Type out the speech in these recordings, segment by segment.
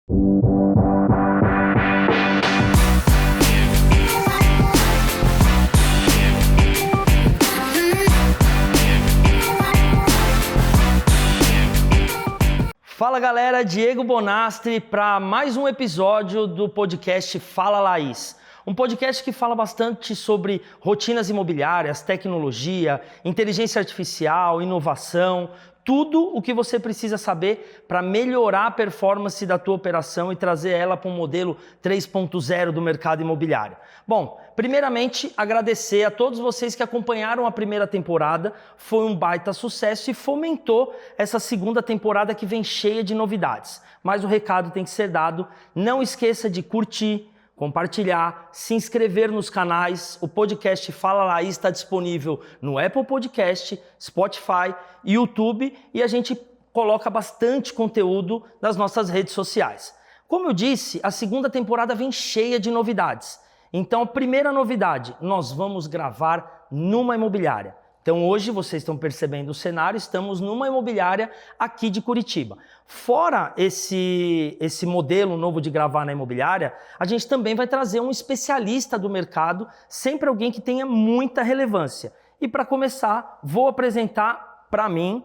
Fala galera, Diego Bonastri para mais um episódio do podcast Fala Laís. Um podcast que fala bastante sobre rotinas imobiliárias, tecnologia, inteligência artificial, inovação, tudo o que você precisa saber para melhorar a performance da tua operação e trazer ela para um modelo 3.0 do mercado imobiliário. Bom, primeiramente agradecer a todos vocês que acompanharam a primeira temporada, foi um baita sucesso e fomentou essa segunda temporada que vem cheia de novidades. Mas o recado tem que ser dado, não esqueça de curtir, compartilhar, se inscrever nos canais. O podcast Fala Laís está disponível no Apple Podcast, Spotify, YouTube e a gente coloca bastante conteúdo nas nossas redes sociais. Como eu disse, a segunda temporada vem cheia de novidades. Então, a primeira novidade, nós vamos gravar numa imobiliária. Então hoje, vocês estão percebendo o cenário, estamos numa imobiliária aqui de Curitiba. Fora esse modelo novo de gravar na imobiliária, a gente também vai trazer um especialista do mercado, sempre alguém que tenha muita relevância. E para começar, vou apresentar para mim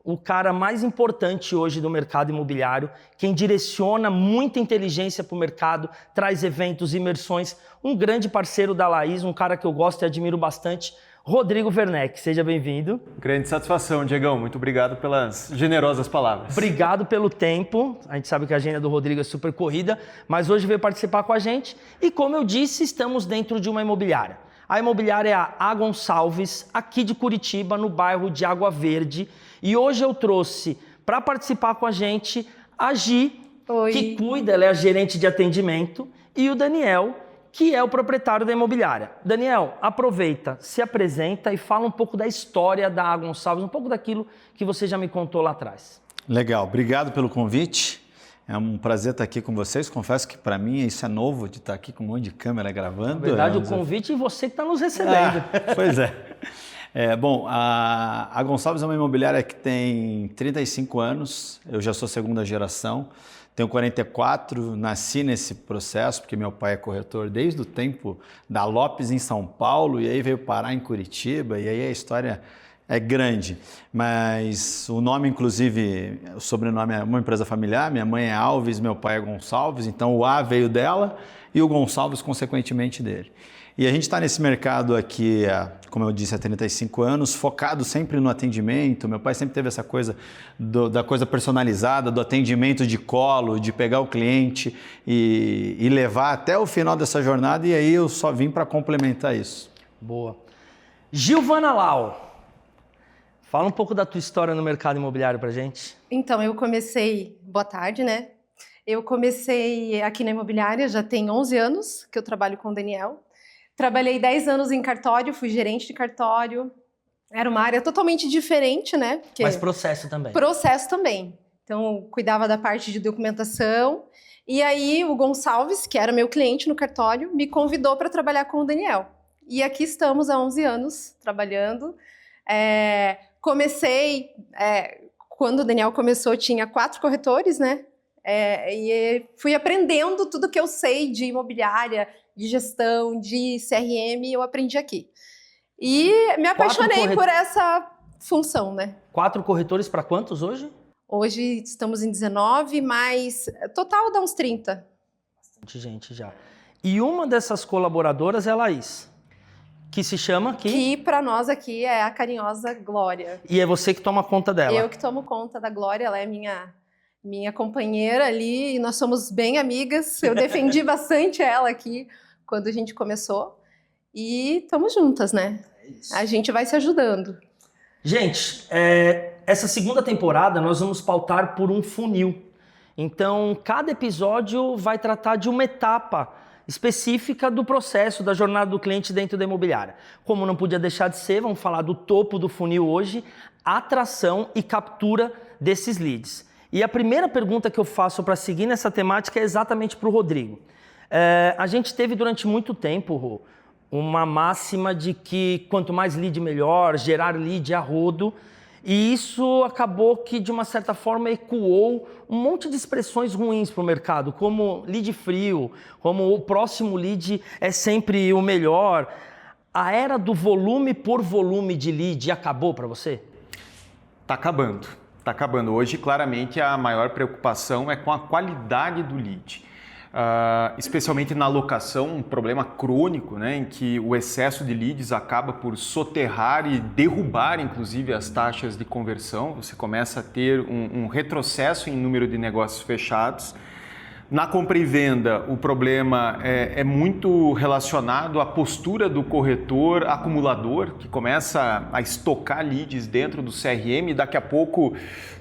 o cara mais importante hoje do mercado imobiliário, quem direciona muita inteligência para o mercado, traz eventos, imersões, um grande parceiro da Laís, um cara que eu gosto e admiro bastante, Rodrigo Werneck, seja bem-vindo. Grande satisfação, Diegão. Muito obrigado pelas generosas palavras. Obrigado pelo tempo. A gente sabe que a agenda do Rodrigo é super corrida, mas hoje veio participar com a gente. E como eu disse, estamos dentro de uma imobiliária. A imobiliária é a Gonçalves, aqui de Curitiba, no bairro de Água Verde. E hoje eu trouxe para participar com a gente a Gi, Oi. Que cuida, ela é a gerente de atendimento, e o Daniel, que é o proprietário da imobiliária. Daniel, aproveita, se apresenta e fala um pouco da história da Gonçalves, um pouco daquilo que você já me contou lá atrás. Legal, obrigado pelo convite. É um prazer estar aqui com vocês. Confesso que para mim isso é novo, de estar aqui com um monte de câmera gravando. Na verdade, o convite é você que está nos recebendo. Pois é. Bom, a Gonçalves é uma imobiliária que tem 35 anos, eu já sou segunda geração. Tenho 44, nasci nesse processo, porque meu pai é corretor desde o tempo da Lopes em São Paulo, e aí veio parar em Curitiba, e aí a história é grande. Mas o nome, inclusive, o sobrenome é uma empresa familiar, minha mãe é Alves, meu pai é Gonçalves, então o A veio dela e o Gonçalves, consequentemente, dele. E a gente está nesse mercado aqui, como eu disse, há 35 anos, focado sempre no atendimento. Meu pai sempre teve essa coisa da coisa personalizada, do atendimento de colo, de pegar o cliente e levar até o final dessa jornada, e aí eu só vim para complementar isso. Boa. Gilvana Lau, fala um pouco da tua história no mercado imobiliário para gente. Então, eu comecei... Boa tarde, né? Eu comecei aqui na imobiliária, já tem 11 anos que eu trabalho com o Daniel. Trabalhei 10 anos em cartório, fui gerente de cartório. Era uma área totalmente diferente, né? Porque Mas processo também. Processo também. Então, cuidava da parte de documentação. E aí, o Gonçalves, que era meu cliente no cartório, me convidou para trabalhar com o Daniel. E aqui estamos há 11 anos trabalhando. Comecei... quando o Daniel começou, tinha 4 corretores, né? E fui aprendendo tudo que eu sei de imobiliária, de gestão, de CRM, eu aprendi aqui. E me apaixonei por essa função, né? 4 corretores para quantos hoje? Hoje estamos em 19, mas total dá uns 30. Bastante gente já. E uma dessas colaboradoras é a Laís, que se chama aqui? Que para nós aqui é a carinhosa Glória. E é você que toma conta dela? Eu que tomo conta da Glória, ela é minha companheira ali, e nós somos bem amigas. Eu defendi bastante ela aqui quando a gente começou. E estamos juntas, né? A gente vai se ajudando. Gente, essa segunda temporada nós vamos pautar por um funil. Então, cada episódio vai tratar de uma etapa específica do processo, da jornada do cliente dentro da imobiliária. Como não podia deixar de ser, vamos falar do topo do funil hoje, atração e captura desses leads. E a primeira pergunta que eu faço para seguir nessa temática é exatamente para o Rodrigo. A gente teve durante muito tempo, Rô, uma máxima de que quanto mais lead melhor, gerar lead a rodo. E isso acabou que, de uma certa forma, ecoou um monte de expressões ruins para o mercado, como lead frio, como o próximo lead é sempre o melhor. A era do volume por volume de lead acabou para você? Está acabando, está acabando. Hoje, claramente, a maior preocupação é com a qualidade do lead. Especialmente na locação, um problema crônico, né, em que o excesso de leads acaba por soterrar e derrubar, inclusive, as taxas de conversão. Você começa a ter um retrocesso em número de negócios fechados. Na compra e venda, o problema é muito relacionado à postura do corretor acumulador, que começa a estocar leads dentro do CRM e daqui a pouco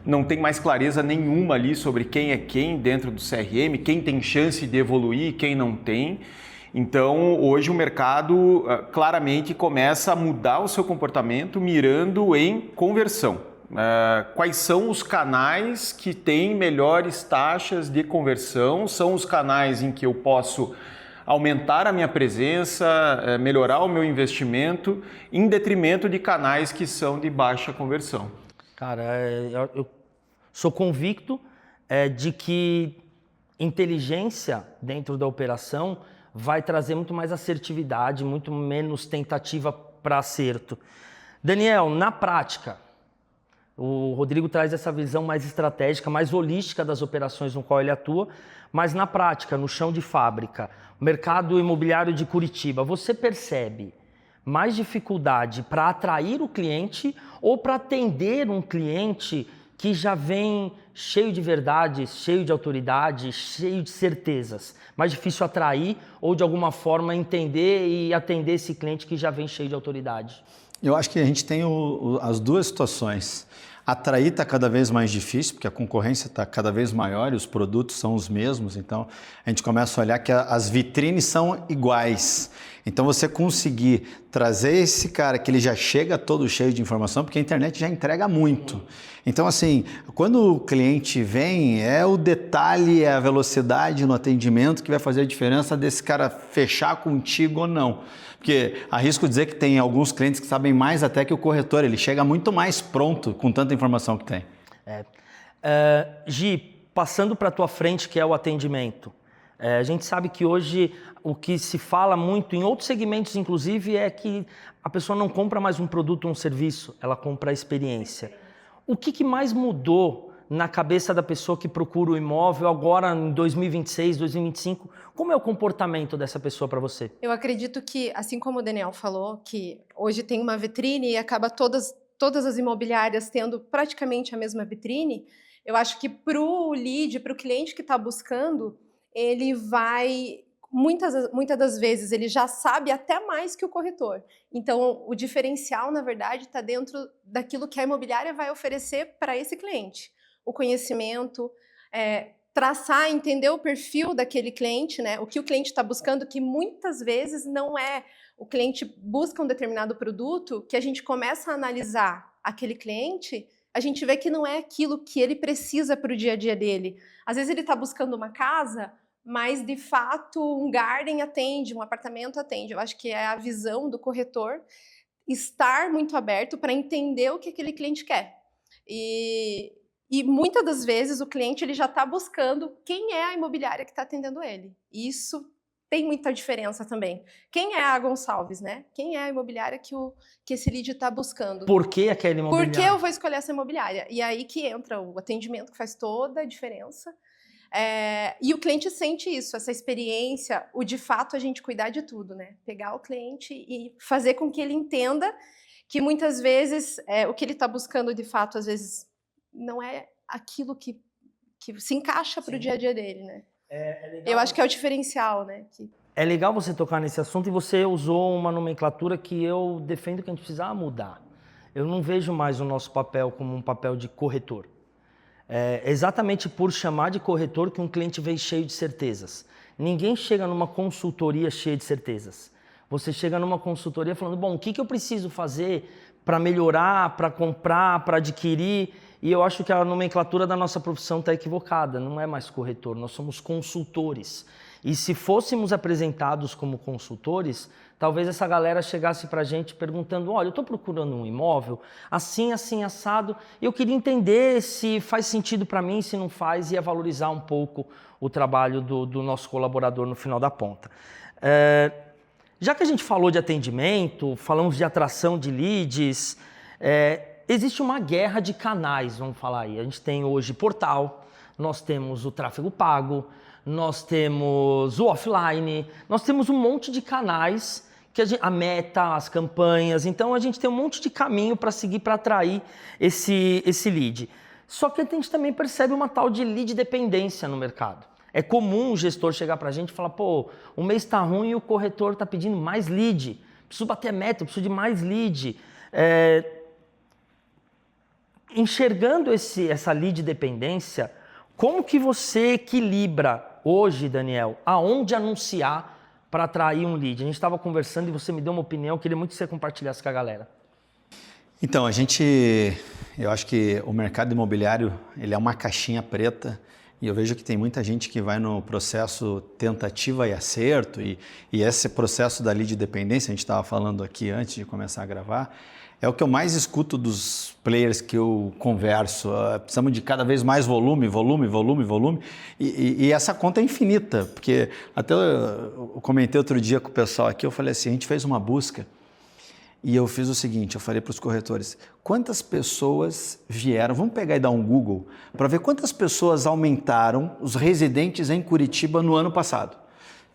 não tem mais clareza nenhuma ali sobre quem é quem dentro do CRM, quem tem chance de evoluir, quem não tem. Então, hoje o mercado claramente começa a mudar o seu comportamento mirando em conversão. Quais são os canais que têm melhores taxas de conversão? São os canais em que eu posso aumentar a minha presença, melhorar o meu investimento, em detrimento de canais que são de baixa conversão. Cara, eu sou convicto de que inteligência dentro da operação vai trazer muito mais assertividade, muito menos tentativa para acerto. Daniel, na prática, o Rodrigo traz essa visão mais estratégica, mais holística das operações no qual ele atua, mas na prática, no chão de fábrica, o mercado imobiliário de Curitiba, você percebe mais dificuldade para atrair o cliente ou para atender um cliente que já vem cheio de verdades, cheio de autoridade, cheio de certezas? Mais difícil atrair ou de alguma forma entender e atender esse cliente que já vem cheio de autoridade? Eu acho que a gente tem as duas situações. Atrair está cada vez mais difícil, porque a concorrência está cada vez maior e os produtos são os mesmos. Então, a gente começa a olhar que as vitrines são iguais. Então, você conseguir trazer esse cara que ele já chega todo cheio de informação, porque a internet já entrega muito. Então, assim, quando o cliente vem, é o detalhe, é a velocidade no atendimento que vai fazer a diferença desse cara fechar contigo ou não. Porque arrisco dizer que tem alguns clientes que sabem mais até que o corretor, ele chega muito mais pronto com tanta informação que tem. Gi, passando para a tua frente, que é o atendimento, a gente sabe que hoje o que se fala muito, em outros segmentos inclusive, é que a pessoa não compra mais um produto ou um serviço, ela compra a experiência. O que mais mudou na cabeça da pessoa que procura o imóvel agora em 2026, 2025? Como é o comportamento dessa pessoa para você? Eu acredito que, assim como o Daniel falou, que hoje tem uma vitrine e acaba todas as imobiliárias tendo praticamente a mesma vitrine, eu acho que para o lead, para o cliente que está buscando, ele vai... Muitas das vezes ele já sabe até mais que o corretor. Então, o diferencial, na verdade, está dentro daquilo que a imobiliária vai oferecer para esse cliente. O conhecimento, traçar, entender o perfil daquele cliente, né? O que o cliente está buscando, que muitas vezes não é... O cliente busca um determinado produto, que a gente começa a analisar aquele cliente, a gente vê que não é aquilo que ele precisa para o dia a dia dele. Às vezes ele está buscando uma casa, mas de fato um garden atende, um apartamento atende. Eu acho que é a visão do corretor estar muito aberto para entender o que aquele cliente quer. E muitas das vezes o cliente ele já está buscando quem é a imobiliária que está atendendo ele. Isso tem muita diferença também. Quem é a Gonçalves, né? Quem é a imobiliária que esse lead está buscando? Por que aquela imobiliária? Por que eu vou escolher essa imobiliária? E aí que entra o atendimento, que faz toda a diferença. E o cliente sente isso, essa experiência, o de fato a gente cuidar de tudo, né? Pegar o cliente e fazer com que ele entenda que muitas vezes o que ele está buscando de fato, às vezes, não é aquilo que se encaixa para o dia a dia dele, né? Eu acho que é o diferencial, né? É legal você tocar nesse assunto e você usou uma nomenclatura que eu defendo que a gente precisava mudar. Eu não vejo mais o nosso papel como um papel de corretor. Exatamente por chamar de corretor que um cliente vem cheio de certezas. Ninguém chega numa consultoria cheia de certezas. Você chega numa consultoria falando, bom, o que eu preciso fazer para melhorar, para comprar, para adquirir? E eu acho que a nomenclatura da nossa profissão está equivocada, não é mais corretor, nós somos consultores. E se fôssemos apresentados como consultores, talvez essa galera chegasse para a gente perguntando, olha, eu estou procurando um imóvel, assim, assim, assado, e eu queria entender se faz sentido para mim, se não faz, e ia valorizar um pouco o trabalho do nosso colaborador no final da ponta. Já que a gente falou de atendimento, falamos de atração de leads, existe uma guerra de canais, vamos falar aí. A gente tem hoje portal, nós temos o tráfego pago, nós temos o offline, nós temos um monte de canais, a meta, as campanhas, então a gente tem um monte de caminho para seguir para atrair esse lead. Só que a gente também percebe uma tal de lead dependência no mercado. É comum o gestor chegar para a gente e falar, pô, o mês está ruim e o corretor está pedindo mais lead, preciso bater meta, preciso de mais lead. Enxergando essa lead dependência, como que você equilibra hoje, Daniel, aonde anunciar para atrair um lead? A gente estava conversando e você me deu uma opinião, eu queria muito que você compartilhasse com a galera. Então, eu acho que o mercado imobiliário, ele é uma caixinha preta e eu vejo que tem muita gente que vai no processo tentativa e acerto e esse processo da lead dependência, a gente estava falando aqui antes de começar a gravar, é o que eu mais escuto dos players que eu converso. Precisamos de cada vez mais volume. E essa conta é infinita, porque até eu comentei outro dia com o pessoal aqui, eu falei assim, a gente fez uma busca e eu fiz o seguinte, eu falei para os corretores, quantas pessoas vieram, vamos pegar e dar um Google, para ver quantas pessoas aumentaram os residentes em Curitiba no ano passado.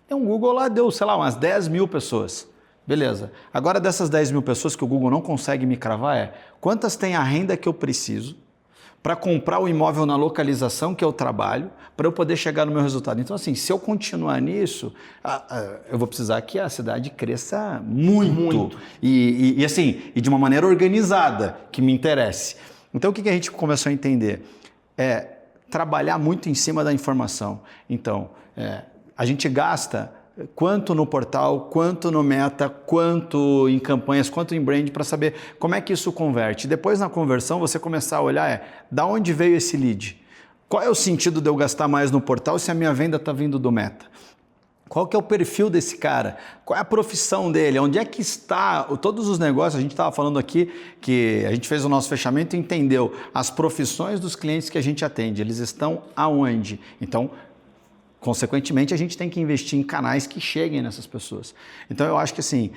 Um Google lá deu, sei lá, umas 10 mil pessoas. Beleza. Agora dessas 10 mil pessoas que o Google não consegue me cravar quantas têm a renda que eu preciso para comprar o imóvel na localização que eu trabalho para eu poder chegar no meu resultado. Então assim, se eu continuar nisso, eu vou precisar que a cidade cresça muito. E assim, e de uma maneira organizada, que me interesse. Então o que a gente começou a entender? Trabalhar muito em cima da informação. Então, a gente gasta quanto no portal, quanto no meta, quanto em campanhas, quanto em brand, para saber como é que isso converte. Depois na conversão você começar a olhar, da onde veio esse lead? Qual é o sentido de eu gastar mais no portal se a minha venda está vindo do meta? Qual que é o perfil desse cara? Qual é a profissão dele? Onde é que está todos os negócios? A gente estava falando aqui que a gente fez o nosso fechamento e entendeu as profissões dos clientes que a gente atende. Eles estão aonde? Então, consequentemente, a gente tem que investir em canais que cheguem nessas pessoas. Então, eu acho que assim,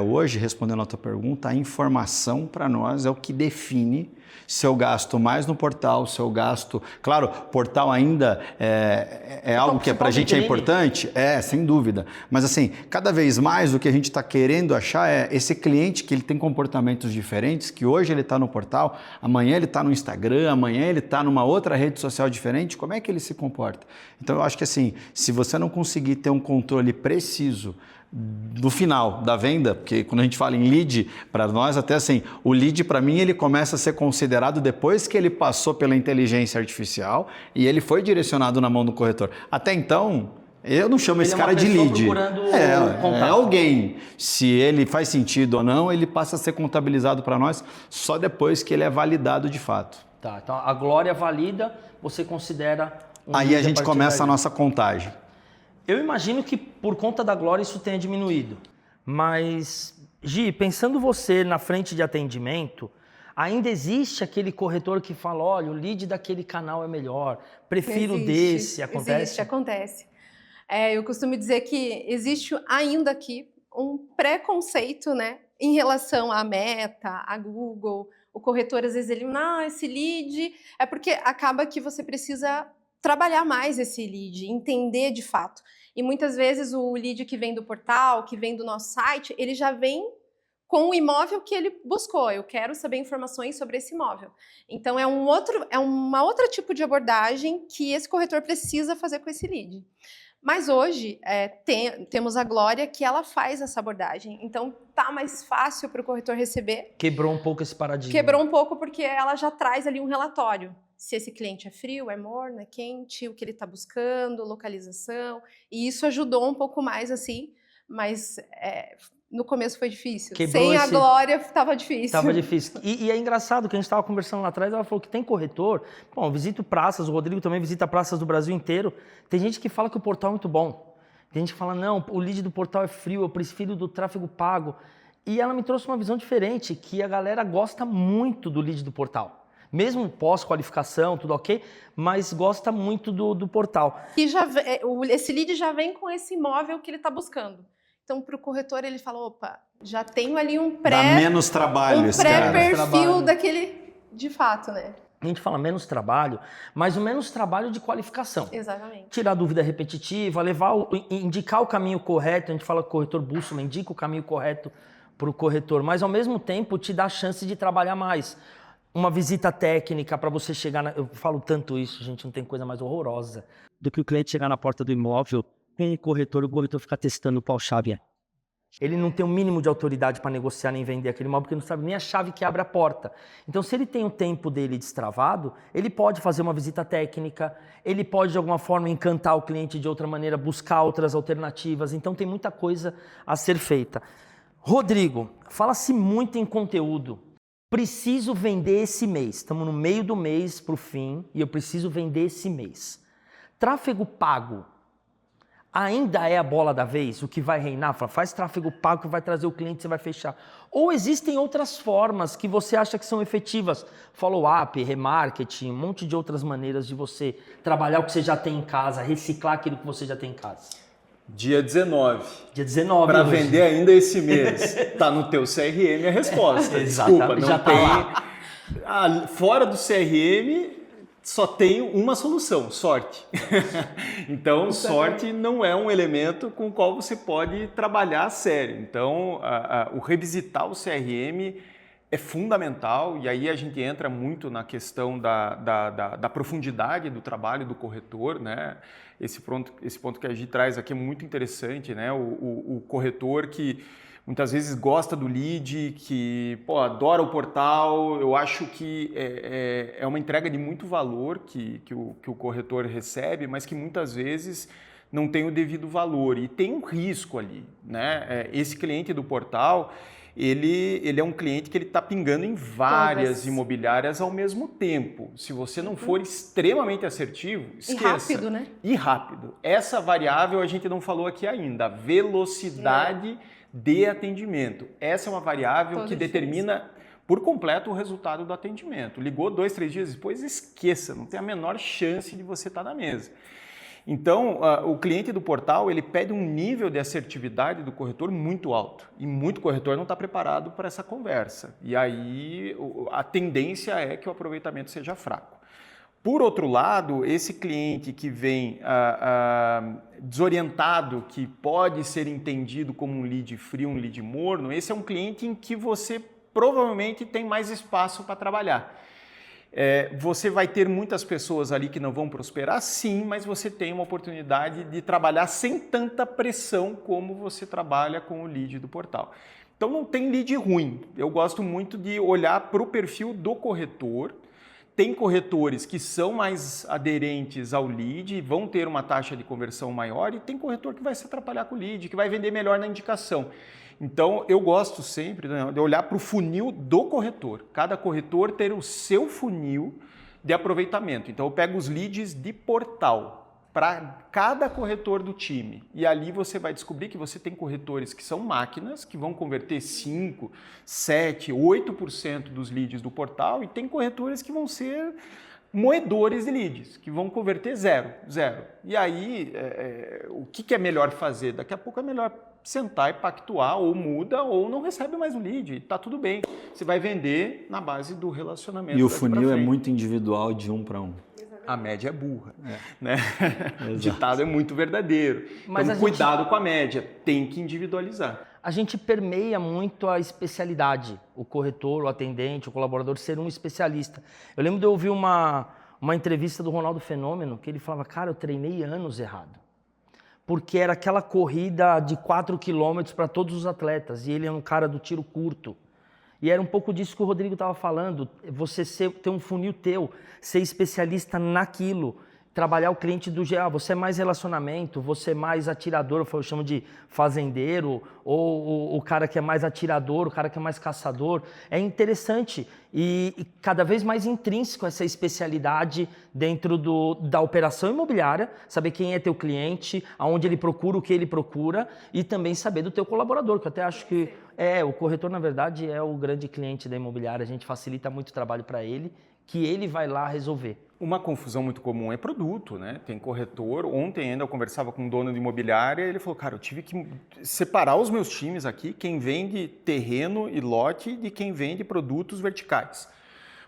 hoje, respondendo a tua pergunta, a informação para nós é o que define se eu gasto mais no portal, se eu gasto... Claro, portal ainda é algo que para a gente é importante, sem dúvida. Mas assim, cada vez mais o que a gente está querendo achar é esse cliente que ele tem comportamentos diferentes, que hoje ele está no portal, amanhã ele está no Instagram, amanhã ele está numa outra rede social diferente, como é que ele se comporta? Então eu acho que assim, se você não conseguir ter um controle preciso do final da venda, porque quando a gente fala em lead, para nós até assim, o lead para mim ele começa a ser considerado depois que ele passou pela inteligência artificial e ele foi direcionado na mão do corretor. Até então, eu não chamo esse cara de lead. É alguém. Se ele faz sentido ou não, ele passa a ser contabilizado para nós só depois que ele é validado de fato. Tá, então a Glória valida, você considera um aí a gente começa a nossa contagem. Eu imagino que por conta da Glória isso tenha diminuído, mas, Gi, pensando você na frente de atendimento, ainda existe aquele corretor que fala, olha, o lead daquele canal é melhor, prefiro desse, acontece? Acontece. Eu costumo dizer que existe ainda aqui um preconceito, né, em relação à Meta, a Google. O corretor, às vezes, ele, esse lead... É porque acaba que você precisa trabalhar mais esse lead, entender de fato. E muitas vezes o lead que vem do portal, que vem do nosso site, ele já vem com o imóvel que ele buscou. Eu quero saber informações sobre esse imóvel. Então é uma outra tipo de abordagem que esse corretor precisa fazer com esse lead. Mas hoje temos a Glória que ela faz essa abordagem. Então tá mais fácil para o corretor receber. Quebrou um pouco esse paradigma. Quebrou um pouco porque ela já traz ali um relatório. Se esse cliente é frio, é morno, é quente, o que ele está buscando, localização. E isso ajudou um pouco mais assim, mas no começo foi difícil. Quebrou Sem a Glória, estava difícil. Tava difícil. E é engraçado que a gente estava conversando lá atrás, ela falou que tem corretor. Bom, eu visito praças, o Rodrigo também visita praças do Brasil inteiro. Tem gente que fala que o portal é muito bom. Tem gente que fala, não, o lead do portal é frio, eu prefiro do tráfego pago. E ela me trouxe uma visão diferente, que a galera gosta muito do lead do portal. Mesmo pós-qualificação, tudo ok, mas gosta muito do portal. E esse lead já vem com esse imóvel que ele está buscando. Então, para o corretor, ele fala, opa, já tenho ali um Dá menos trabalho esse cara. pré-perfil daquele, de fato, né? A gente fala menos trabalho, mas o menos trabalho de qualificação. Exatamente. Tirar dúvida repetitiva, indicar o caminho correto, a gente fala que o corretor bússola indica o caminho correto para o corretor, mas ao mesmo tempo te dá a chance de trabalhar mais. Uma visita técnica para você chegar... Eu falo tanto isso, gente, não tem coisa mais horrorosa do que o cliente chegar na porta do imóvel com o corretor ficar testando qual chave é. Ele não tem o mínimo de autoridade para negociar nem vender aquele imóvel, porque não sabe nem a chave que abre a porta. Então, se ele tem o tempo dele destravado, ele pode fazer uma visita técnica, ele pode, de alguma forma, encantar o cliente de outra maneira, buscar outras alternativas. Então, tem muita coisa a ser feita. Rodrigo, fala-se muito em conteúdo. Preciso vender esse mês. Estamos no meio do mês para o fim e eu preciso vender esse mês. Tráfego pago ainda é a bola da vez? O que vai reinar? Faz tráfego pago que vai trazer o cliente, você vai fechar. Ou existem outras formas que você acha que são efetivas? Follow-up, remarketing, um monte de outras maneiras de você trabalhar o que você já tem em casa, reciclar aquilo que você já tem em casa. Dia 19. Dia 19. Para vender ainda esse mês. Tá no teu CRM a resposta. Desculpa, não já tem. Tá lá. Fora do CRM só tem uma solução, sorte. Então, sorte não é um elemento com o qual você pode trabalhar a sério. Então, o revisitar o CRM é fundamental, e aí a gente entra muito na questão da profundidade do trabalho do corretor, né? Esse ponto que a gente traz aqui é muito interessante, né? O corretor que muitas vezes gosta do lead, que adora o portal. Eu acho que é uma entrega de muito valor que o corretor recebe, mas que muitas vezes não tem o devido valor e tem um risco ali, né? Esse cliente do portal, ele é um cliente que ele está pingando em várias imobiliárias ao mesmo tempo. Se você não for extremamente assertivo, esqueça. E rápido, né? E rápido. Essa variável a gente não falou aqui ainda, a velocidade de atendimento. Essa é uma variável que determina por completo o resultado do atendimento. Ligou 2, 3 dias depois, esqueça, não tem a menor chance de você estar na mesa. Então, o cliente do portal, ele pede um nível de assertividade do corretor muito alto. E muito corretor não está preparado para essa conversa. E aí, a tendência é que o aproveitamento seja fraco. Por outro lado, esse cliente que vem desorientado, que pode ser entendido como um lead frio, um lead morno, esse é um cliente em que você provavelmente tem mais espaço para trabalhar. Você vai ter muitas pessoas ali que não vão prosperar, sim, mas você tem uma oportunidade de trabalhar sem tanta pressão como você trabalha com o lead do portal. Então não tem lead ruim. Eu gosto muito de olhar para o perfil do corretor. Tem corretores que são mais aderentes ao lead, vão ter uma taxa de conversão maior, e tem corretor que vai se atrapalhar com o lead, que vai vender melhor na indicação. Então, eu gosto sempre de olhar para o funil do corretor. Cada corretor ter o seu funil de aproveitamento. Então, eu pego os leads de portal para cada corretor do time. E ali você vai descobrir que você tem corretores que são máquinas, que vão converter 5%, 7%, 8% dos leads do portal, e tem corretores que vão ser moedores de leads, que vão converter 0. E aí, o que é melhor fazer? Daqui a pouco é melhor sentar e pactuar, ou muda, ou não recebe mais o lead, tá tudo bem. Você vai vender na base do relacionamento. E o funil é muito individual, de 1 para 1. A média é burra, né? O ditado é muito verdadeiro. Mas então, cuidado com a média, tem que individualizar. A gente permeia muito a especialidade, o corretor, o atendente, o colaborador ser um especialista. Eu lembro de eu ouvir uma entrevista do Ronaldo Fenômeno, que ele falava, cara, eu treinei anos errado. Porque era aquela corrida de 4 quilômetros para todos os atletas, e ele é um cara do tiro curto. E era um pouco disso que o Rodrigo estava falando, você ter um funil teu, ser especialista naquilo. trabalhar o cliente do geral. Você é mais relacionamento, você é mais atirador, eu chamo de fazendeiro, ou o cara que é mais atirador, o cara que é mais caçador. É interessante e cada vez mais intrínseco essa especialidade dentro da operação imobiliária, saber quem é teu cliente, aonde ele procura, o que ele procura e também saber do teu colaborador, que eu até acho que o corretor, na verdade, é o grande cliente da imobiliária. A gente facilita muito o trabalho para ele, que ele vai lá resolver. Uma confusão muito comum é produto, né? Tem corretor. Ontem ainda eu conversava com um dono de imobiliária e ele falou, cara, eu tive que separar os meus times aqui, quem vende terreno e lote de quem vende produtos verticais.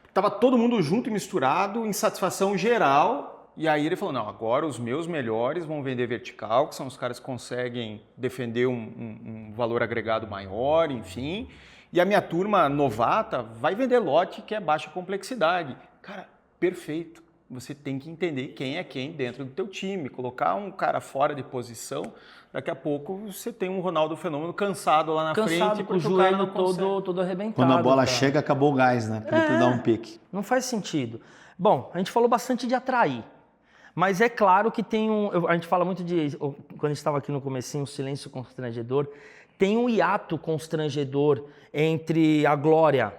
Estava todo mundo junto e misturado, insatisfação geral. E aí ele falou, não, agora os meus melhores vão vender vertical, que são os caras que conseguem defender um valor agregado maior, enfim. E a minha turma novata vai vender lote que é baixa complexidade. Cara, perfeito. Você tem que entender quem é quem dentro do teu time. Colocar um cara fora de posição, daqui a pouco você tem um Ronaldo Fenômeno cansado lá na frente. Com o joelho todo arrebentado. Quando a bola cara. chega, acabou o gás, né? Pra ele dar um pique. Não faz sentido. Bom, a gente falou bastante de atrair. Mas é claro que tem a gente fala muito de, quando a gente estava aqui no comecinho, o silêncio constrangedor. Tem um hiato constrangedor entre a Glória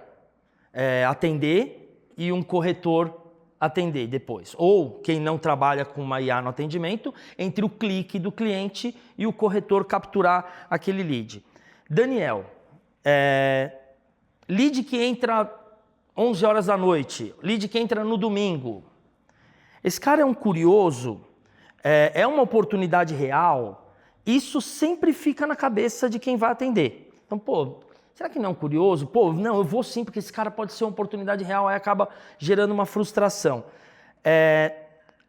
atender e um corretor atender depois. Ou quem não trabalha com uma IA no atendimento, entre o clique do cliente e o corretor capturar aquele lead. Daniel, lead que entra 11 horas da noite, lead que entra no domingo. Esse cara é um curioso, é uma oportunidade real, isso sempre fica na cabeça de quem vai atender. Então, será que não é um curioso? Não, eu vou sim, porque esse cara pode ser uma oportunidade real, aí acaba gerando uma frustração.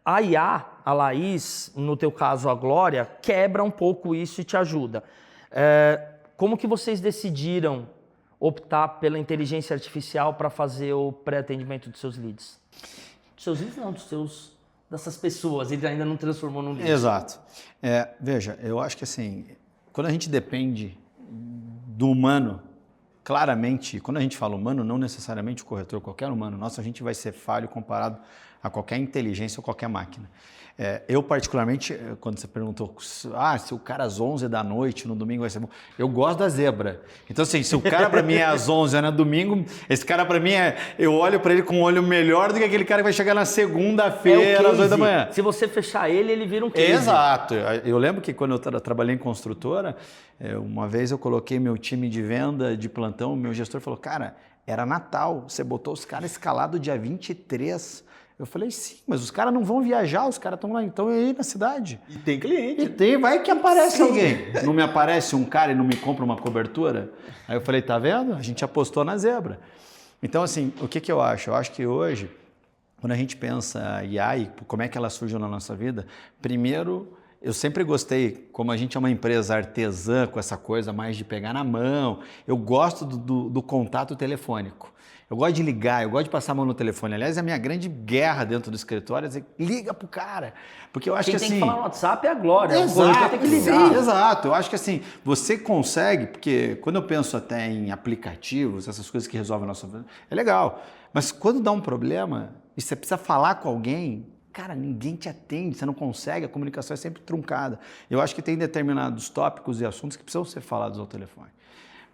A IA, a Laís, no teu caso a Glória, quebra um pouco isso e te ajuda. Como que vocês decidiram optar pela inteligência artificial para fazer o pré-atendimento dos seus leads? Dos seus leads não, dessas pessoas, ele ainda não transformou num lead. Exato. Veja, eu acho que assim, quando a gente depende do humano, claramente, quando a gente fala humano, não necessariamente o corretor, qualquer humano nosso, a gente vai ser falho comparado a qualquer inteligência ou qualquer máquina. Eu, particularmente, quando você perguntou se o cara às 11 da noite, no domingo vai ser bom, eu gosto da zebra. Então, assim, se o cara para mim é às 11, no domingo, esse cara para mim eu olho para ele com um olho melhor do que aquele cara que vai chegar na segunda-feira, às 8 da manhã. Se você fechar ele vira um case. Exato. Eu lembro que quando eu trabalhei em construtora, uma vez eu coloquei meu time de venda de plantão, meu gestor falou, cara, era Natal, você botou os caras escalados dia 23. Eu falei, sim, mas os caras não vão viajar, os caras estão lá, então aí na cidade. E tem cliente. E tem, vai que aparece alguém. Não me aparece um cara e não me compra uma cobertura? Aí eu falei, tá vendo? A gente apostou na zebra. Então, assim, o que eu acho? Eu acho que hoje, quando a gente pensa IA e como é que ela surgiu na nossa vida, primeiro, eu sempre gostei, como a gente é uma empresa artesã com essa coisa mais de pegar na mão, eu gosto do contato telefônico. Eu gosto de ligar, eu gosto de passar a mão no telefone. Aliás, a minha grande guerra dentro do escritório é dizer, liga pro cara. Porque eu acho que assim... Quem tem que falar no WhatsApp é a Glória. Exato, tem que ligar. Exato. Eu acho que assim, você consegue, porque quando eu penso até em aplicativos, essas coisas que resolvem a nossa vida, é legal. Mas quando dá um problema e você precisa falar com alguém, cara, ninguém te atende, você não consegue, a comunicação é sempre truncada. Eu acho que tem determinados tópicos e assuntos que precisam ser falados ao telefone.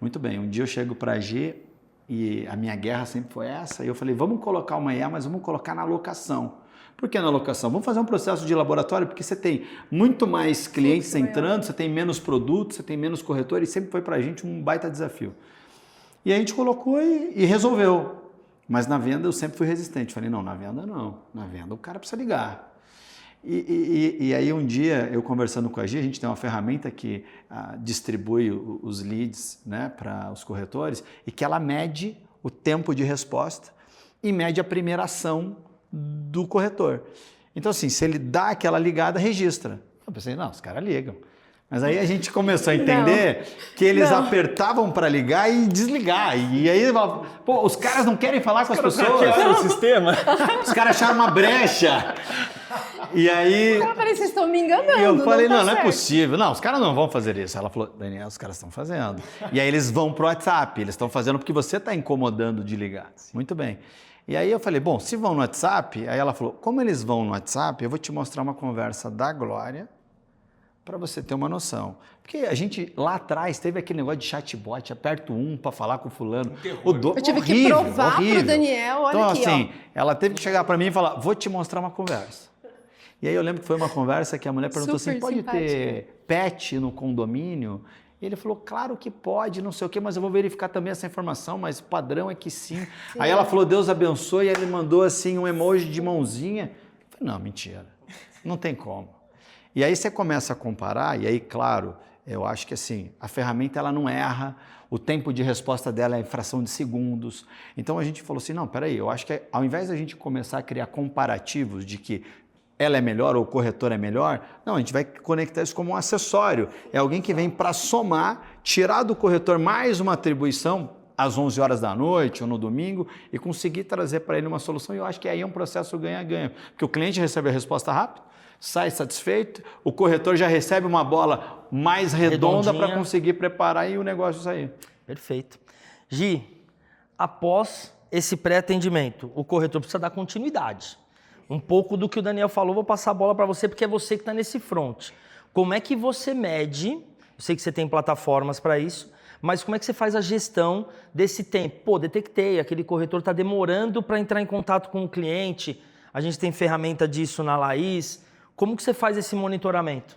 Muito bem, um dia eu chego para a G... E a minha guerra sempre foi essa. E eu falei, vamos colocar uma IA, mas vamos colocar na locação. Por que na locação? Vamos fazer um processo de laboratório, porque você tem muito mais clientes entrando, você tem menos produtos, você tem menos corretores, e sempre foi pra gente um baita desafio. E a gente colocou e resolveu. Mas na venda eu sempre fui resistente. Falei, não, na venda não. Na venda o cara precisa ligar. E aí um dia, eu conversando com a G, a gente tem uma ferramenta que distribui os leads, né, para os corretores e que ela mede o tempo de resposta e mede a primeira ação do corretor. Então assim, se ele dá aquela ligada, registra. Eu pensei, não, os caras ligam. Mas aí a gente começou a entender que eles apertavam para ligar e desligar. E aí, pô, os caras não querem falar com as pessoas. O sistema. Os caras acharam uma brecha. E aí... Eu falei, vocês estão me enganando. E eu falei, não não é possível. Não, os caras não vão fazer isso. Ela falou, Daniel, os caras estão fazendo. E aí eles vão pro WhatsApp. Eles estão fazendo porque você está incomodando de ligar. Muito bem. E aí eu falei, bom, se vão no WhatsApp, aí ela falou, como eles vão no WhatsApp, eu vou te mostrar uma conversa da Glória para você ter uma noção. Porque a gente lá atrás teve aquele negócio de chatbot, aperta um para falar com o fulano. Eu tive que provar para o Daniel, olha então, aqui, assim, ela teve que chegar para mim e falar, vou te mostrar uma conversa. E aí eu lembro que foi uma conversa que a mulher perguntou assim, pode ter pet no condomínio? E ele falou, claro que pode, não sei o quê, mas eu vou verificar também essa informação, mas o padrão é que sim. Aí ela falou, Deus abençoe, e ele mandou assim um emoji de mãozinha. Eu falei, não, mentira, não tem como. E aí você começa a comparar, e aí, claro, eu acho que assim, a ferramenta ela não erra, o tempo de resposta dela é em fração de segundos. Então a gente falou assim, não, peraí, eu acho que ao invés da gente começar a criar comparativos de que ela é melhor ou o corretor é melhor, não, a gente vai conectar isso como um acessório. É alguém que vem para somar, tirar do corretor mais uma atribuição às 11 horas da noite ou no domingo e conseguir trazer para ele uma solução. E eu acho que aí é um processo ganha-ganha, porque o cliente recebe a resposta rápido, sai satisfeito, o corretor já recebe uma bola mais redonda para conseguir preparar e o negócio sair. Perfeito. Gi, após esse pré-atendimento, o corretor precisa dar continuidade. Um pouco do que o Daniel falou, vou passar a bola para você, porque é você que está nesse front. Como é que você mede, eu sei que você tem plataformas para isso, mas como é que você faz a gestão desse tempo? Pô, detectei, aquele corretor está demorando para entrar em contato com o cliente, a gente tem ferramenta disso na Laís. Como que você faz esse monitoramento?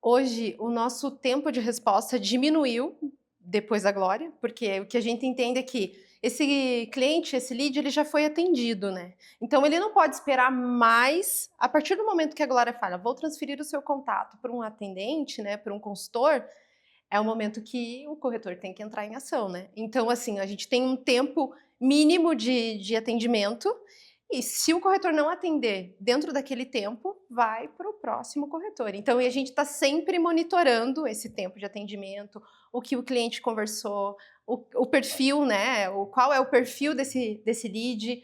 Hoje, o nosso tempo de resposta diminuiu depois da Glória, porque o que a gente entende é que esse cliente, esse lead, ele já foi atendido, né? Então, ele não pode esperar mais. A partir do momento que a Glória fala, vou transferir o seu contato para um atendente, né, para um consultor, é o momento que o corretor tem que entrar em ação, né? Então, assim, a gente tem um tempo mínimo de atendimento e se o corretor não atender dentro daquele tempo, vai para o próximo corretor. Então, a gente está sempre monitorando esse tempo de atendimento, o que o cliente conversou, o perfil, né? Qual é o perfil desse lead.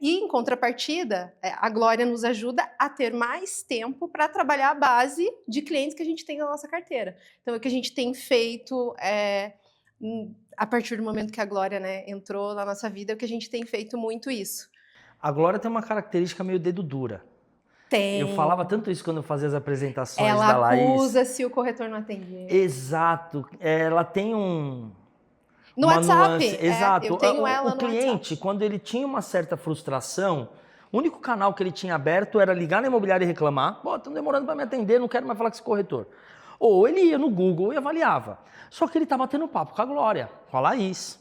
E, em contrapartida, a Glória nos ajuda a ter mais tempo para trabalhar a base de clientes que a gente tem na nossa carteira. Então, o que a gente tem feito a partir do momento que a Glória, né, entrou na nossa vida, é o que a gente tem feito muito isso. A Glória tem uma característica meio dedo dura. Tem. Eu falava tanto isso quando eu fazia as apresentações Ela da Laís. Ela acusa se o corretor não atender. Exato. Ela tem um... No WhatsApp. Nuance. Exato. Eu tenho ela o cliente, no WhatsApp. Quando ele tinha uma certa frustração, o único canal que ele tinha aberto era ligar na imobiliária e reclamar. Pô, estão demorando para me atender, não quero mais falar com esse corretor. Ou ele ia no Google e avaliava. Só que ele está batendo papo com a Glória, com a Laís.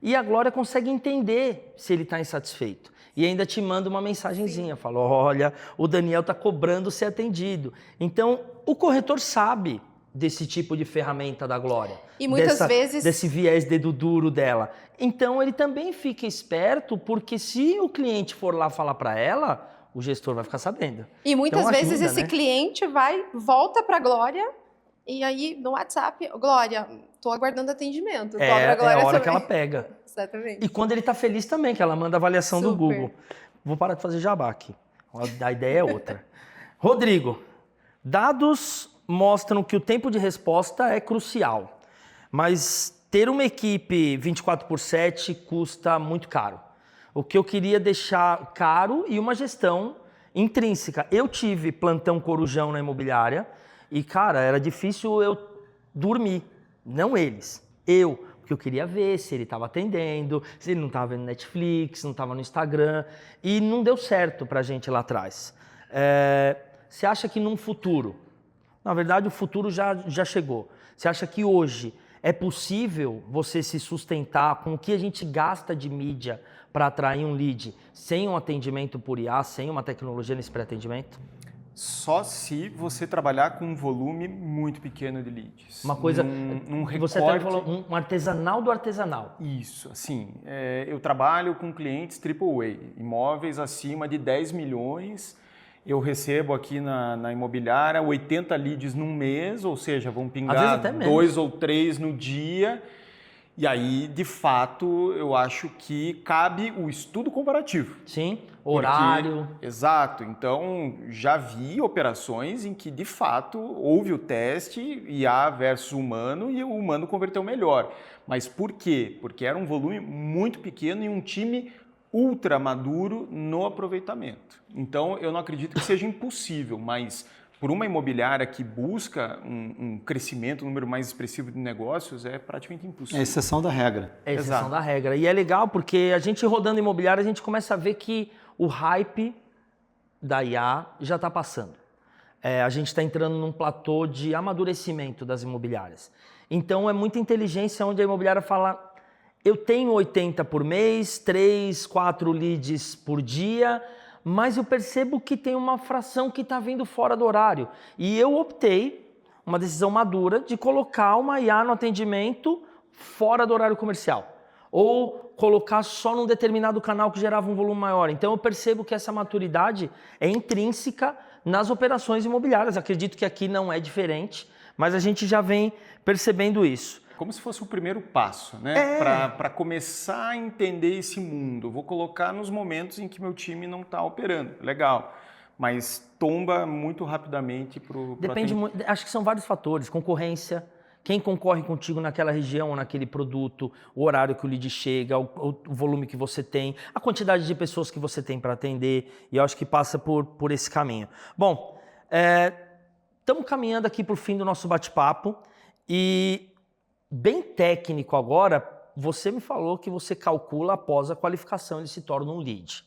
E a Glória consegue entender se ele está insatisfeito. E ainda te manda uma mensagenzinha, fala, olha, o Daniel está cobrando ser atendido. Então, o corretor sabe desse tipo de ferramenta da Glória. E muitas vezes... Desse viés dedo duro dela. Então, ele também fica esperto, porque se o cliente for lá falar para ela, o gestor vai ficar sabendo. E muitas então, vezes ajuda, esse né? cliente volta para a Glória, e aí no WhatsApp, Glória, estou aguardando atendimento. É a hora também. que ela pega. Exatamente. E quando ele está feliz também, que ela manda a avaliação do Super. Google. Vou parar de fazer jabá aqui. A ideia é outra. Rodrigo, dados mostram que o tempo de resposta é crucial, mas ter uma equipe 24/7 custa muito caro. O que eu queria deixar caro e uma gestão intrínseca. Eu tive plantão corujão na imobiliária e, cara, era difícil eu dormir. Não eles, eu. Porque eu queria ver se ele estava atendendo, se ele não estava vendo Netflix, não estava no Instagram. E não deu certo para a gente lá atrás. Você acha que num futuro, na verdade o futuro já chegou, você acha que hoje é possível você se sustentar com o que a gente gasta de mídia para atrair um lead sem um atendimento por IA, sem uma tecnologia nesse pré-atendimento? Só se você trabalhar com um volume muito pequeno de leads. Uma coisa, num recorte... você até falou um artesanal do artesanal. Isso, assim, eu trabalho com clientes AAA, imóveis acima de 10 milhões, eu recebo aqui na imobiliária 80 leads num mês, ou seja, vão pingar 2 ou 3 no dia. E aí, de fato, eu acho que cabe o estudo comparativo. Sim, horário. Exato. Então, já vi operações em que, de fato, houve o teste IA versus humano e o humano converteu melhor. Mas por quê? Porque era um volume muito pequeno e um time ultra maduro no aproveitamento. Então, eu não acredito que seja impossível, mas por uma imobiliária que busca um crescimento, um número mais expressivo de negócios, é praticamente impossível. É exceção da regra. É exceção Exato. da regra. E é legal porque a gente rodando imobiliária, a gente começa a ver que o hype da IA já está passando. A gente está entrando num platô de amadurecimento das imobiliárias. Então é muita inteligência onde a imobiliária fala, eu tenho 80 por mês, 3, 4 leads por dia, mas eu percebo que tem uma fração que está vindo fora do horário. E eu optei, uma decisão madura, de colocar uma IA no atendimento fora do horário comercial. Ou colocar só num determinado canal que gerava um volume maior. Então eu percebo que essa maturidade é intrínseca nas operações imobiliárias. Acredito que aqui não é diferente, mas a gente já vem percebendo isso. Como se fosse o primeiro passo, né? Para começar a entender esse mundo. Vou colocar nos momentos em que meu time não está operando. Legal. Mas tomba muito rapidamente para o... Depende muito, acho que são vários fatores. Concorrência, quem concorre contigo naquela região ou naquele produto, o horário que o lead chega, o volume que você tem, a quantidade de pessoas que você tem para atender, e eu acho que passa por esse caminho. Bom, estamos caminhando aqui para o fim do nosso bate-papo e, bem técnico agora, você me falou que você calcula após a qualificação, ele se torna um lead.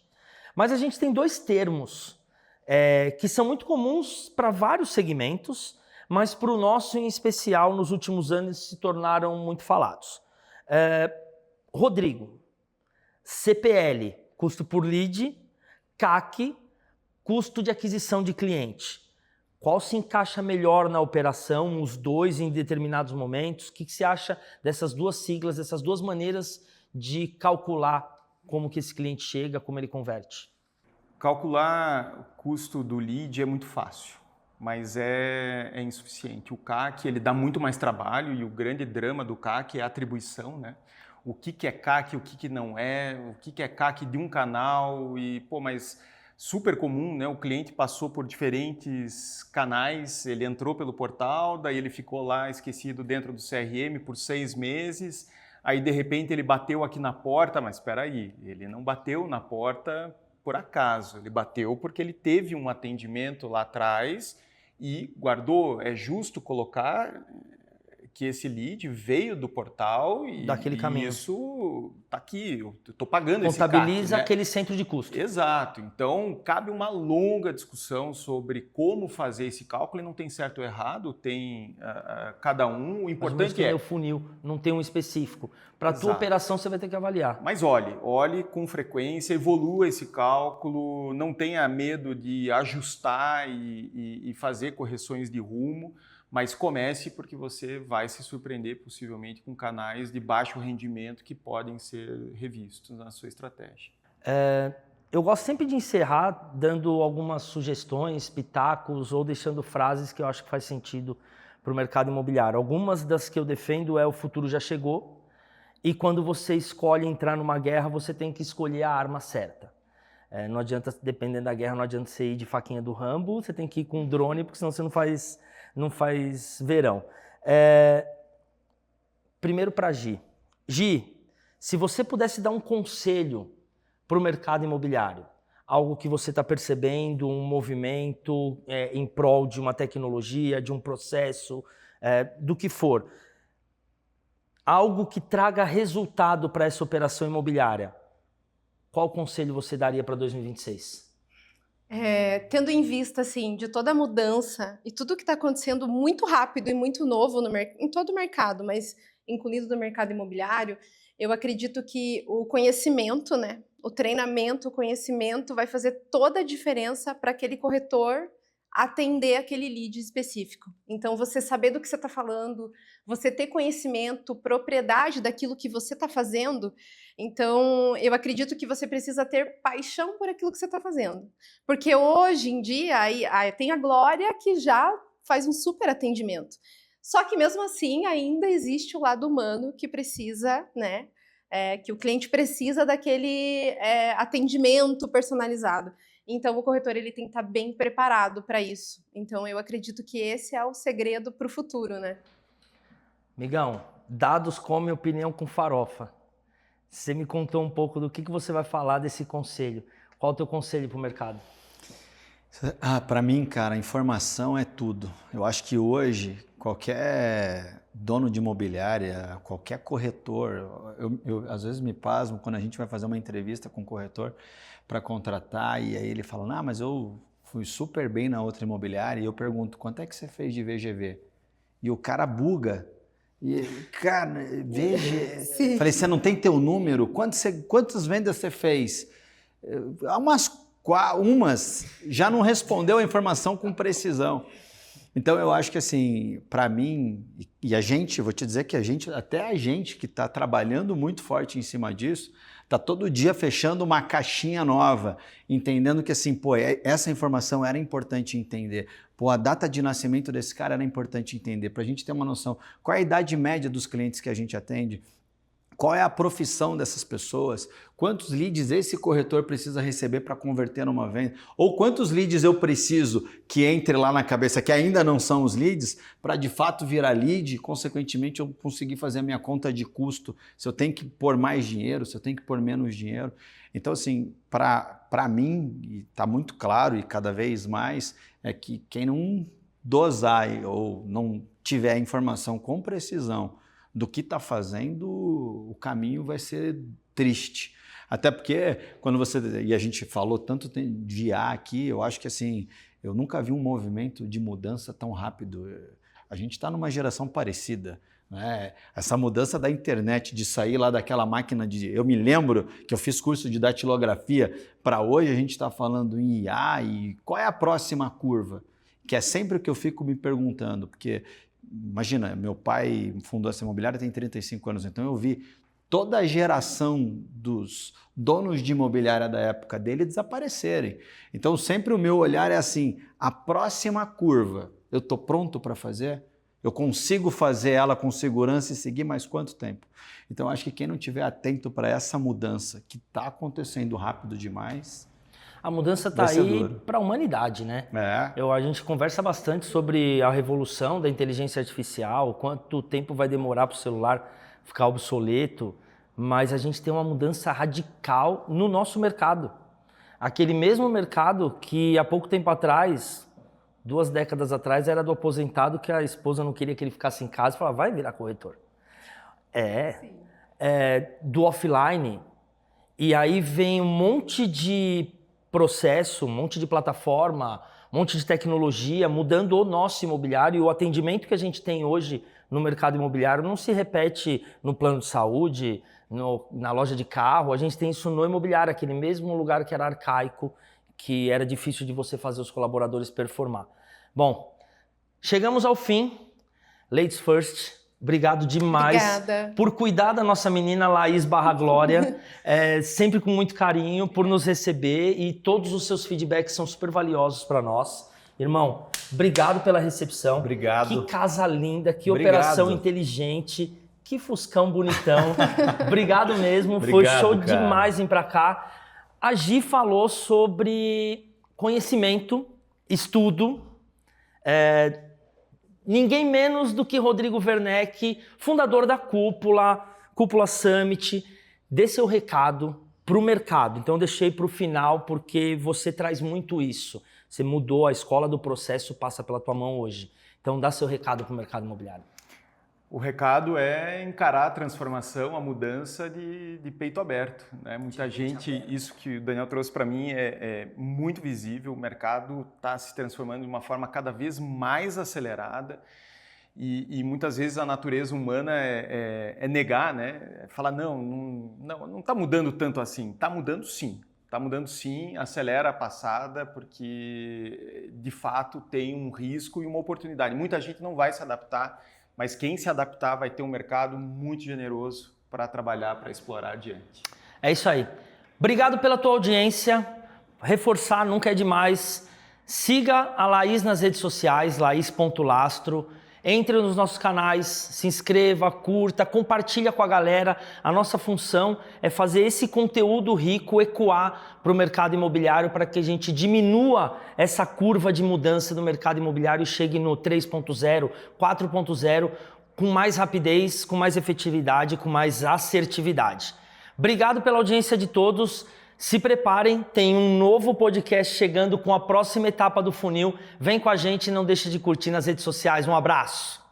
Mas a gente tem dois termos que são muito comuns para vários segmentos, mas para o nosso em especial, nos últimos anos, se tornaram muito falados. Rodrigo, CPL, custo por lead, CAC, custo de aquisição de cliente. Qual se encaixa melhor na operação, os dois em determinados momentos? O que você acha dessas duas siglas, dessas duas maneiras de calcular como que esse cliente chega, como ele converte? Calcular o custo do lead é muito fácil, mas é insuficiente. O CAC ele dá muito mais trabalho e o grande drama do CAC é a atribuição, né? O que é CAC, o que não é, o que é CAC de um canal e, mas super comum, né? O cliente passou por diferentes canais, ele entrou pelo portal, daí ele ficou lá esquecido dentro do CRM por 6 meses, aí de repente ele bateu aqui na porta, mas espera aí, ele não bateu na porta por acaso, ele bateu porque ele teve um atendimento lá atrás e guardou. É justo colocar que esse lead veio do portal e daquele caminho. Isso está aqui, eu estou pagando esse CAC. Contabiliza né? aquele centro de custo. Exato. Então, cabe uma longa discussão sobre como fazer esse cálculo e não tem certo ou errado, tem cada um. O importante é... o funil, não tem um específico. Para a tua operação, você vai ter que avaliar. Mas olhe com frequência, evolua esse cálculo, não tenha medo de ajustar e fazer correções de rumo, mas comece porque você vai se surpreender possivelmente com canais de baixo rendimento que podem ser revistos na sua estratégia. Eu gosto sempre de encerrar dando algumas sugestões, pitacos ou deixando frases que eu acho que faz sentido para o mercado imobiliário. Algumas das que eu defendo o futuro já chegou e quando você escolhe entrar numa guerra, você tem que escolher a arma certa. Não adianta, dependendo da guerra, não adianta você ir de faquinha do Rambo, você tem que ir com um drone, porque senão você não faz verão. Primeiro para Gi. Gi, se você pudesse dar um conselho para o mercado imobiliário, algo que você está percebendo, um movimento em prol de uma tecnologia, de um processo, do que for, algo que traga resultado para essa operação imobiliária, qual conselho você daria para 2026? Tendo em vista, assim, de toda a mudança e tudo que está acontecendo muito rápido e muito novo em todo o mercado, mas incluído no mercado imobiliário, eu acredito que o conhecimento, né, o treinamento, o conhecimento vai fazer toda a diferença para aquele corretor atender aquele lead específico. Então, você saber do que você está falando, você ter conhecimento, propriedade daquilo que você está fazendo. Então, eu acredito que você precisa ter paixão por aquilo que você está fazendo. Porque hoje em dia, tem a Glória que já faz um super atendimento. Só que mesmo assim, ainda existe o lado humano que precisa, né? Que o cliente precisa daquele atendimento personalizado. Então, o corretor ele tem que estar bem preparado para isso. Então, eu acredito que esse é o segredo para o futuro, né? Migão, dados come opinião com farofa. Você me contou um pouco do que você vai falar desse conselho. Qual é o teu conselho para o mercado? Para mim, cara, informação é tudo. Eu acho que hoje qualquer dono de imobiliária, qualquer corretor, eu às vezes me pasmo quando a gente vai fazer uma entrevista com um corretor para contratar e aí ele fala, mas eu fui super bem na outra imobiliária e eu pergunto, quanto é que você fez de VGV? E o cara buga. E, cara, VGV... Falei, você não tem teu número? Quantas vendas você fez? Umas já não respondeu a informação com precisão. Então eu acho que assim, para mim, e a gente, vou te dizer que até a gente que está trabalhando muito forte em cima disso, está todo dia fechando uma caixinha nova, entendendo que assim, essa informação era importante entender. A data de nascimento desse cara era importante entender, para a gente ter uma noção. Qual é a idade média dos clientes que a gente atende? Qual é a profissão dessas pessoas? Quantos leads esse corretor precisa receber para converter numa venda? Ou quantos leads eu preciso que entre lá na cabeça, que ainda não são os leads, para de fato virar lead e, consequentemente, eu conseguir fazer a minha conta de custo? Se eu tenho que pôr mais dinheiro, se eu tenho que pôr menos dinheiro. Então, assim, para mim, e está muito claro e cada vez mais, é que quem não dosar ou não tiver a informação com precisão do que está fazendo, o caminho vai ser triste. Até porque, e a gente falou tanto de IA aqui, eu acho que assim, eu nunca vi um movimento de mudança tão rápido. A gente está numa geração parecida, né? Essa mudança da internet, de sair lá daquela máquina eu me lembro que eu fiz curso de datilografia, para hoje a gente está falando em IA e qual é a próxima curva? Que é sempre o que eu fico me perguntando, porque imagina, meu pai fundou essa imobiliária tem 35 anos, então eu vi toda a geração dos donos de imobiliária da época dele desaparecerem. Então sempre o meu olhar é assim, a próxima curva, eu estou pronto para fazer? Eu consigo fazer ela com segurança e seguir mais quanto tempo? Então acho que quem não estiver atento para essa mudança que está acontecendo rápido demais... A mudança está aí para a humanidade, né? A gente conversa bastante sobre a revolução da inteligência artificial, quanto tempo vai demorar para o celular ficar obsoleto, mas a gente tem uma mudança radical no nosso mercado. Aquele mesmo mercado que há pouco tempo atrás, 2 décadas atrás, era do aposentado que a esposa não queria que ele ficasse em casa e falava, vai virar corretor. Do offline. E aí vem um monte de processo, um monte de plataforma, um monte de tecnologia mudando o nosso imobiliário, e o atendimento que a gente tem hoje no mercado imobiliário não se repete no plano de saúde, na loja de carro, a gente tem isso no imobiliário, aquele mesmo lugar que era arcaico, que era difícil de você fazer os colaboradores performar. Bom, chegamos ao fim. Ladies first. Obrigado demais. Obrigada. Por cuidar da nossa menina Laís /Glória, sempre com muito carinho, por nos receber, e todos os seus feedbacks são super valiosos para nós. Irmão, obrigado pela recepção. Obrigado. Que casa linda, que operação inteligente, que fuscão bonitão. Obrigado mesmo, foi show demais vir para cá. A Gi falou sobre conhecimento, estudo, ninguém menos do que Rodrigo Werneck, fundador da Cúpula Summit. Dê seu recado para o mercado. Então eu deixei para o final porque você traz muito isso. Você mudou, a escola do processo passa pela tua mão hoje. Então dá seu recado para o mercado imobiliário. O recado é encarar a transformação, a mudança de peito aberto, né? Muita gente, isso que o Daniel trouxe para mim é muito visível, o mercado está se transformando de uma forma cada vez mais acelerada e muitas vezes a natureza humana é negar, né? Falar não está mudando tanto assim, está mudando sim, acelera a passada porque de fato tem um risco e uma oportunidade. Muita gente não vai se adaptar, mas quem se adaptar vai ter um mercado muito generoso para trabalhar, para explorar adiante. É isso aí. Obrigado pela tua audiência. Reforçar nunca é demais. Siga a Laís nas redes sociais, laís.lastro. Entre nos nossos canais, se inscreva, curta, compartilha com a galera. A nossa função é fazer esse conteúdo rico ecoar para o mercado imobiliário para que a gente diminua essa curva de mudança do mercado imobiliário e chegue no 3.0, 4.0 com mais rapidez, com mais efetividade, com mais assertividade. Obrigado pela audiência de todos. Se preparem, tem um novo podcast chegando com a próxima etapa do funil. Vem com a gente e não deixe de curtir nas redes sociais. Um abraço!